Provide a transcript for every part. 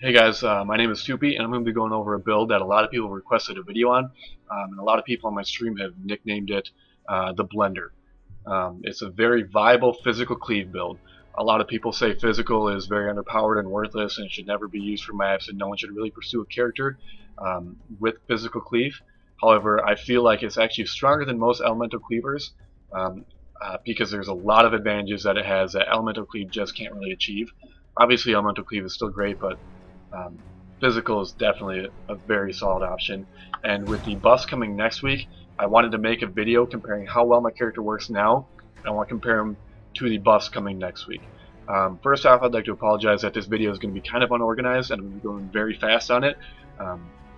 Hey guys, my name is Soupy, and I'm going to be going over a build that a lot of people requested a video on, and a lot of people on my stream have nicknamed it the Blender. It's a very viable physical cleave build. A lot of people say physical is very underpowered and worthless and it should never be used for maps, and no one should really pursue a character with physical cleave. However, I feel like it's actually stronger than most elemental cleavers because there's a lot of advantages that it has that elemental cleave just can't really achieve. Obviously, elemental cleave is still great, but physical is definitely a very solid option. And with the buffs coming next week, I wanted to make a video comparing how well my character works now, and I want to compare him to the buffs coming next week. First off, I'd like to apologize that this video is going to be kind of unorganized and I'm going to be going very fast on it,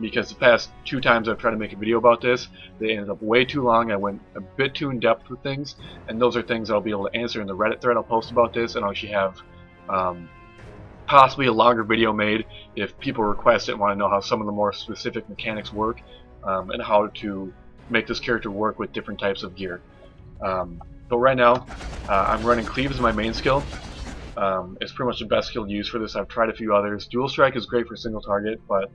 because the past two times I've tried to make a video about this, they ended up way too long. I went a bit too in depth with things, and those are things I'll be able to answer in the Reddit thread I'll post about this, and I'll actually have possibly a longer video made if people request it and want to know how some of the more specific mechanics work, and how to make this character work with different types of gear. But right now, I'm running Cleave as my main skill. It's pretty much the best skill to use for this. I've tried a few others. Dual Strike is great for single target, but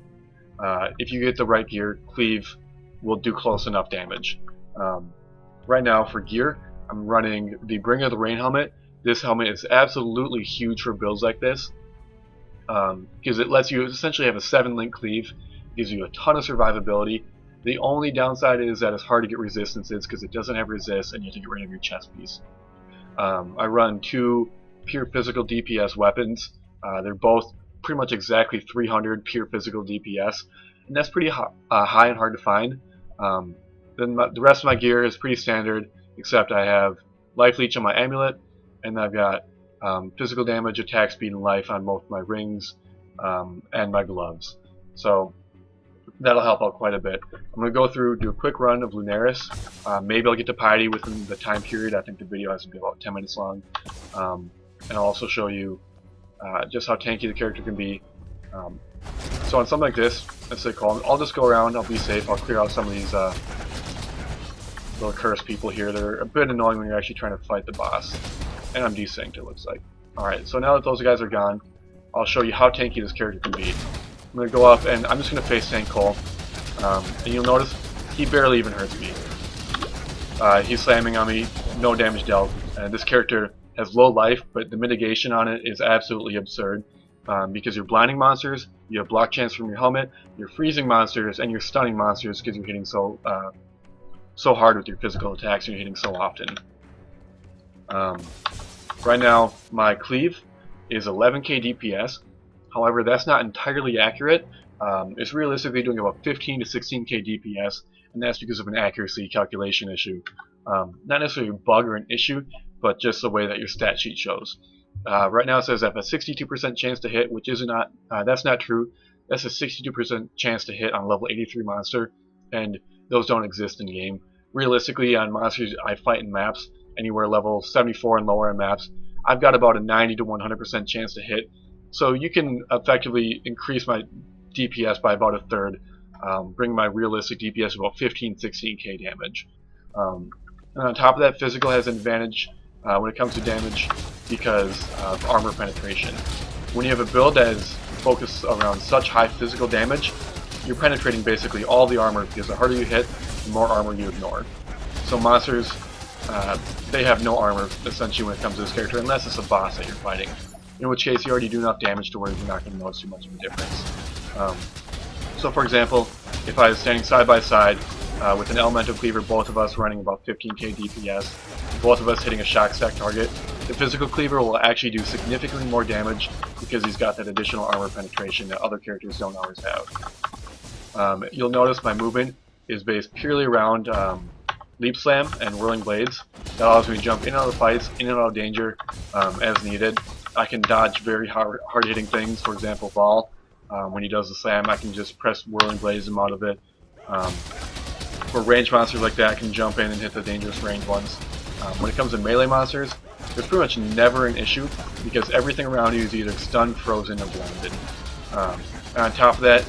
if you get the right gear, Cleave will do close enough damage. Right now, for gear, I'm running the Bring of the Rain helmet. This helmet is absolutely huge for builds like this, because it lets you essentially have a 7-link cleave, gives you a ton of survivability. The only downside is that it's hard to get resistances because it doesn't have resist and you have to get rid of your chest piece. I run two pure physical DPS weapons. They're both pretty much exactly 300 pure physical DPS, and that's pretty high and hard to find. Then the rest of my gear is pretty standard, except I have life leech on my amulet, and I've got physical damage, attack speed, and life on both my rings and my gloves. So that'll help out quite a bit. I'm going to go through, do a quick run of Lunaris. Maybe I'll get to piety within the time period. I think the video has to be about 10 minutes long. And I'll also show you just how tanky the character can be. So on something like this, let's say call, I'll just go around, I'll be safe, I'll clear out some of these little cursed people here. They're a bit annoying when you're actually trying to fight the boss. And I'm desynced, it looks like. Alright, so now that those guys are gone, I'll show you how tanky this character can be. I'm going to go up and I'm just going to face tank Cole. And you'll notice he barely even hurts me. He's slamming on me, no damage dealt. And this character has low life, but the mitigation on it is absolutely absurd. Because you're blinding monsters, you have block chance from your helmet, you're freezing monsters, and you're stunning monsters because you're hitting so hard with your physical attacks and you're hitting so often. Right now, my Cleave is 11k DPS. However, that's not entirely accurate. It's realistically doing about 15 to 16k DPS, and that's because of an accuracy calculation issue. Not necessarily a bug or an issue, but just the way that your stat sheet shows. Right now it says I have a 62% chance to hit, which is not. That's not true. That's a 62% chance to hit on level 83 monster, and those don't exist in game. Realistically, on monsters I fight in maps, anywhere level 74 and lower in maps, I've got about a 90 to 100% chance to hit. So you can effectively increase my DPS by about a third, bring my realistic DPS to about 15-16k damage. And on top of that, physical has an advantage when it comes to damage because of armor penetration. When you have a build that is focused around such high physical damage, you're penetrating basically all the armor because the harder you hit, the more armor you ignore. So monsters, they have no armor essentially when it comes to this character unless it's a boss that you're fighting, in which case you already do enough damage to where you're not going to notice too much of a difference. So for example, if I was standing side by side with an elemental cleaver, both of us running about 15k DPS, both of us hitting a shock stack target, the physical cleaver will actually do significantly more damage because he's got that additional armor penetration that other characters don't always have. You'll notice my movement is based purely around leap slam and whirling blades. That allows me to jump in and out of fights, in and out of danger as needed. I can dodge very hard-hitting things, for example Ball. When he does the slam, I can just press whirling blades him out of it. For ranged monsters like that, I can jump in and hit the dangerous ranged ones. When it comes to melee monsters, there's pretty much never an issue because everything around you is either stunned, frozen, or blinded. And on top of that,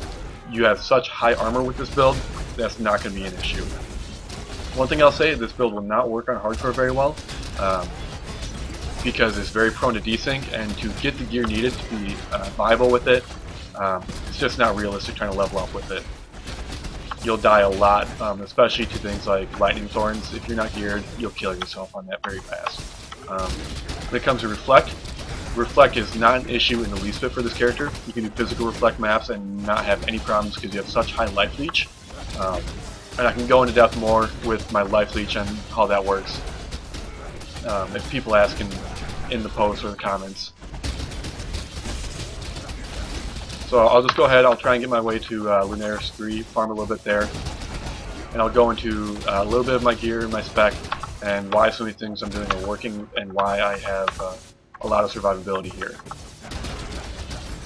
you have such high armor with this build, that's not going to be an issue. One thing I'll say, this build will not work on hardcore very well. Because it's very prone to desync, and to get the gear needed to be viable with it, It's just not realistic trying to level up with it. You'll die a lot, especially to things like lightning thorns. If you're not geared, you'll kill yourself on that very fast. When it comes to reflect, reflect is not an issue in the least bit for this character. You can do physical reflect maps and not have any problems because you have such high life leech. And I can go into depth more with my life leech and how that works if people ask in the posts or the comments. So I'll just go ahead, I'll try and get my way to Lunaris 3, farm a little bit there, and I'll go into a little bit of my gear and my spec, and why so many things I'm doing are working, and why I have a lot of survivability here.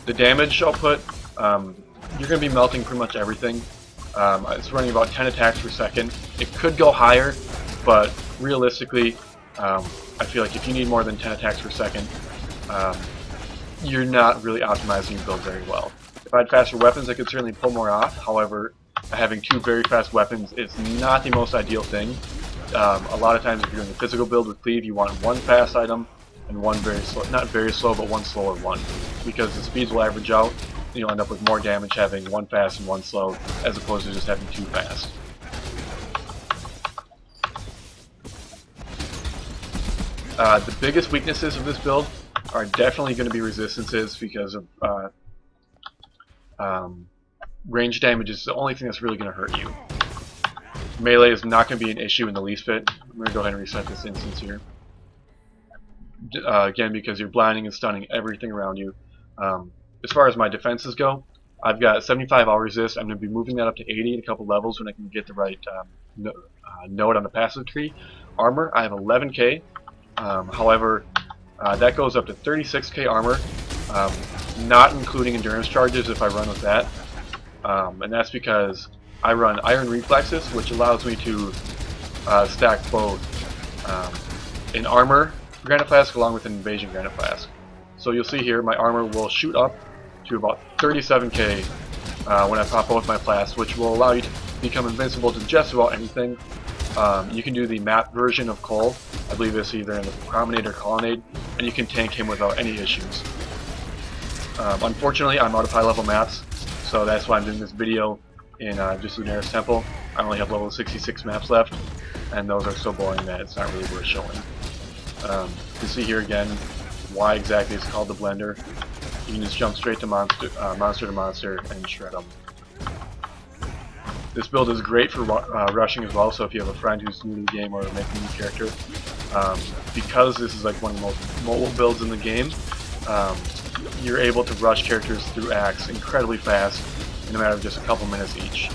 The damage I'll put, you're going to be melting pretty much everything. It's running about 10 attacks per second. It could go higher, but realistically, I feel like if you need more than 10 attacks per second, you're not really optimizing your build very well. If I had faster weapons, I could certainly pull more off. However, having two very fast weapons is not the most ideal thing. A lot of times if you're doing a physical build with Cleave, you want one fast item and one very slow, not very slow, but one slower one. Because the speeds will average out, and you'll end up with more damage having one fast and one slow, as opposed to just having two fast. The biggest weaknesses of this build are definitely going to be resistances because of range damage is the only thing that's really going to hurt you. Melee is not going to be an issue in the least bit. I'm going to go ahead and reset this instance here. Again, because you're blinding and stunning everything around you. As far as my defenses go, I've got 75 all resist. I'm going to be moving that up to 80 in a couple levels when I can get the right node on the passive tree. Armor, I have 11k. However, that goes up to 36k armor, not including endurance charges if I run with that. And that's because I run Iron Reflexes, which allows me to stack both an armor Granite Flask along with an Invasion Granite Flask. So you'll see here my armor will shoot up to about 37k when I pop both my flasks, which will allow you to become invincible to just about anything. You can do the map version of Cole. I believe it's either in the Promenade or Colonnade, and you can tank him without any issues. Unfortunately, I'm out of high level maps, so that's why I'm doing this video in just Lunaris Temple. I only have level 66 maps left, and those are so boring that it's not really worth showing. You can see here again why exactly it's called the Blender. You can just jump straight to monster to monster and shred them. This build is great for rushing as well, so if you have a friend who's new to the game or making a new character, because this is like one of the most mobile builds in the game, you're able to rush characters through acts incredibly fast in a matter of just a couple minutes each.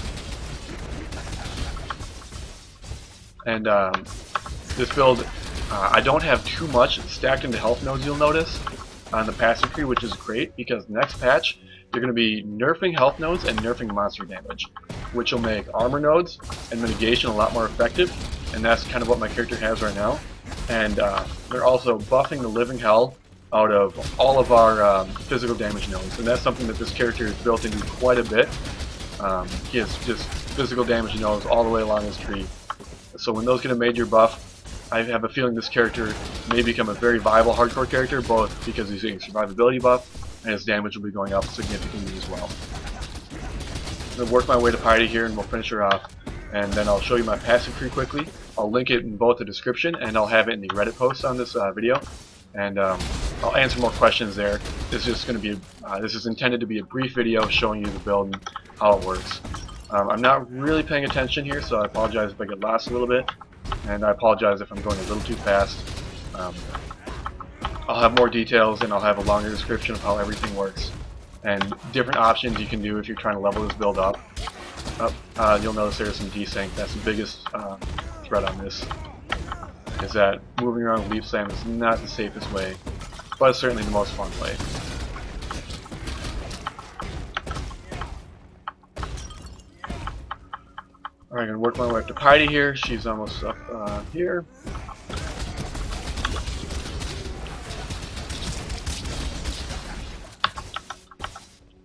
And this build, I don't have too much stacked into health nodes, you'll notice, on the passive tree, which is great because next patch you're going to be nerfing health nodes and nerfing monster damage, which will make armor nodes and mitigation a lot more effective, and that's kind of what my character has right now. And they're also buffing the living hell out of all of our physical damage nodes, and that's something that this character is built into quite a bit. He has just physical damage nodes all the way along his tree, so when those get a major buff, I have a feeling this character may become a very viable hardcore character, both because he's getting survivability buff and his damage will be going up significantly as well. I'm going to work my way to Piety here and we'll finish her off, and then I'll show you my passive tree quickly. I'll link it in both the description and I'll have it in the Reddit post on this video, and I'll answer more questions there. This is just going to be this is intended to be a brief video showing you the build and how it works. I'm not really paying attention here, so I apologize if I get lost a little bit, and I apologize if I'm going a little too fast. I'll have more details and I'll have a longer description of how everything works and different options you can do if you're trying to level this build up. You'll notice there's some desync. That's the biggest threat on this, is that moving around with Leaf Slam is not the safest way, but it's certainly the most fun way. Alright, I'm going to work my way up to Piety here. She's almost up here.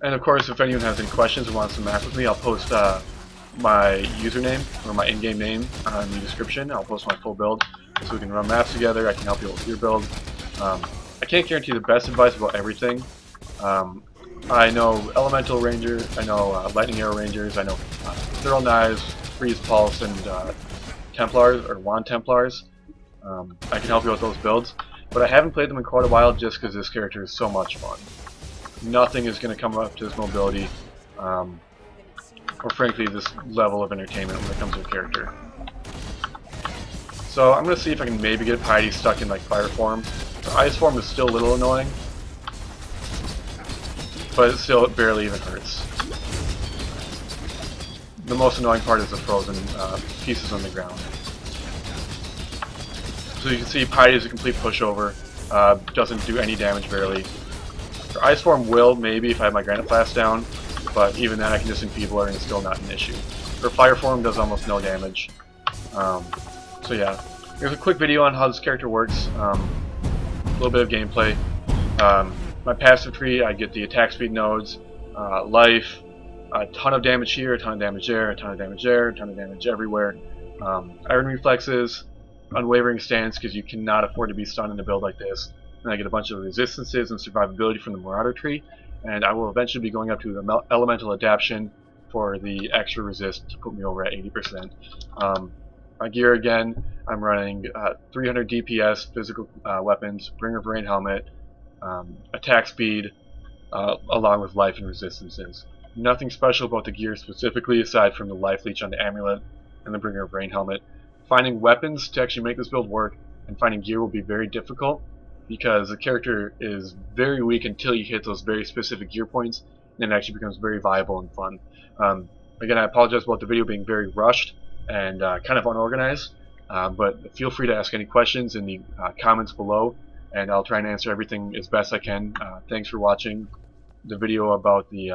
And of course, if anyone has any questions or wants to map with me, I'll post my username or my in-game name on the description. I'll post my full build so we can run maps together. I can help you with your build. I can't guarantee the best advice about everything. I know Elemental Ranger, I know Lightning Arrow Rangers, I know Thorough Knives, Freeze Pulse, and Templars, or Wand Templars. I can help you with those builds, but I haven't played them in quite a while just because this character is so much fun. Nothing is going to come up to this mobility, or frankly this level of entertainment when it comes to a character. So I'm going to see if I can maybe get Piety stuck in like Fire form. Ice form is still a little annoying, but it still barely even hurts. The most annoying part is the frozen pieces on the ground. So you can see Piety is a complete pushover, doesn't do any damage barely. For Ice form will, maybe, if I have my Granite Blast down, but even then I can just enfeeble her and it's still not an issue. Her Fire form does almost no damage. So yeah, here's a quick video on how this character works. A little bit of gameplay. My passive tree, I get the attack speed nodes, life, a ton of damage here, a ton of damage there, a ton of damage there, a ton of damage everywhere. Iron reflexes, unwavering stance because you cannot afford to be stunned in a build like this. And I get a bunch of resistances and survivability from the Marauder tree, and I will eventually be going up to the elemental adaptation for the extra resist to put me over at 80%. My gear again, I'm running 300 DPS physical weapons, Bringer of Rain helmet, attack speed, along with life and resistances. Nothing special about the gear specifically aside from the life leech on the amulet and the Bringer of Rain helmet. Finding weapons to actually make this build work and finding gear will be very difficult because the character is very weak until you hit those very specific gear points, and it actually becomes very viable and fun. Again, I apologize about the video being very rushed and kind of unorganized, but feel free to ask any questions in the comments below, and I'll try and answer everything as best I can. Thanks for watching the video about the